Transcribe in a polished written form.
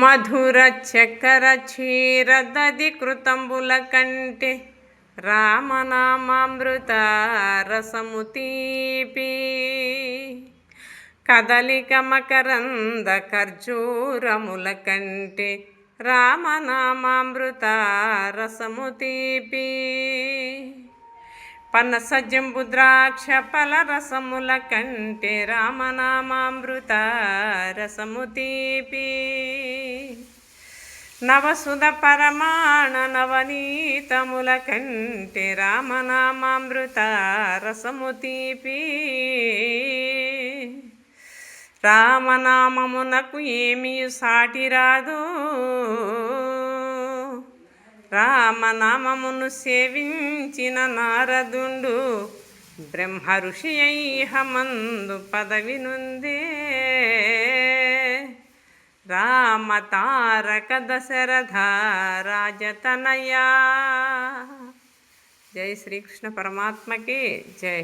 మధుర చక్కర క్షీరదధి కృతంబుల కంటే రామనామామృత రసము తీపి కదలిక మకరంద ఖర్జూరముల కంటే రామనామామృత రసము తీపి పనస జంబు ద్రాక్ష ఫల రసముల కంటే రామనామామృత రసము తీపి నవసుధ పరమాణ నవనీతముల కంటే రామనామామృత రసము తీపి రామనామమునకు ఏమియు సాటి రాదు రామనామమును సేవించిన నారదుండు బ్రహ్మ ఋషి ఐహమందు పదవి నుందే రామ తారక దశరథ రాజతనయా. జై శ్రీకృష్ణ పరమాత్మకి జై.